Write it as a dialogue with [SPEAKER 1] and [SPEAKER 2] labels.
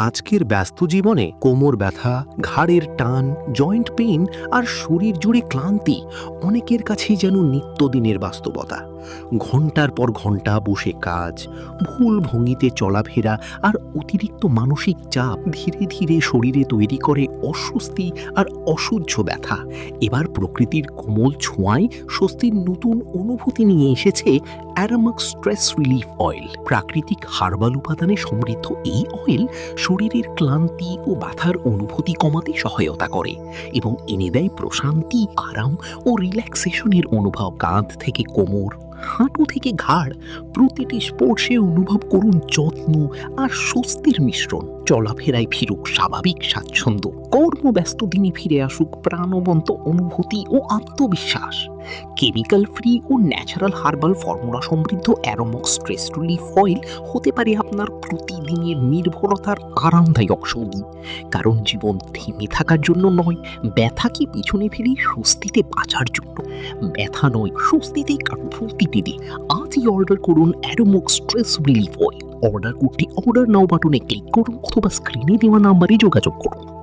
[SPEAKER 1] আজকের ব্যস্ত জীবনে কোমর ব্যথা, ঘাড়ের টান, জয়েন্ট পেইন আর শরীর জুড়ে ক্লান্তি অনেকের কাছেই যেন নিত্যদিনের বাস্তবতা। ঘন্টার পর ঘন্টা বসে কাজ, ভুল ভঙ্গিতে চলাফেরা আর অতিরিক্ত মানসিক চাপ ধীরে ধীরে শরীরে তৈরি করে অস্বস্তি আর অসহ্য ব্যথা। এবার প্রকৃতির কোমল ছোঁয়ায় স্বস্তির নতুন অনুভূতি নিয়ে এসেছে অ্যারোমাক্স স্ট্রেস রিলিফ অয়েল। প্রাকৃতিক হার্বাল উপাদানে সমৃদ্ধ এই অয়েল শরীরের ক্লান্তি ও ব্যথার অনুভূতি কমাতে সহায়তা করে এবং এনে দেয় প্রশান্তি, আরাম ও রিল্যাক্সেশনের অনুভব। কাঁধ থেকে কোমর, হাঁটু থেকে ঘাড়, প্রতিটি স্পর্শে অনুভব করুন যত্ন আর স্বস্তির মিশ্রণ। চলাফেরায় ফিরুক স্বাভাবিক স্বাচ্ছন্দ্য, কর্মব্যস্ত দিনে ফিরে আসুক প্রাণবন্ত অনুভূতি ও আত্মবিশ্বাস। কেমিক্যাল ফ্রি ও ন্যাচারাল হার্বাল ফর্মুলা সমৃদ্ধ অ্যারোমাক্স স্ট্রেস রিলিফ অয়েল হতে পারে আপনার প্রতিদিনের নির্ভরতার আরামদায়ক সঙ্গী। কারণ জীবন থেমে থাকার জন্য নয়, ব্যথাকে পিছনে ফেলে স্বস্তিতে বাঁচার জন্য। ব্যথা নয়, স্বস্তিতেই কাটুন প্রতিটি দিন। আজই অর্ডার করুন অ্যারোমাক্স স্ট্রেস রিলিফ অয়েল। অর্ডার করতে অর্ডার নাও বাটনে ক্লিক করুন অথবা স্ক্রিনে দেওয়া নাম্বারে যোগাযোগ করুন।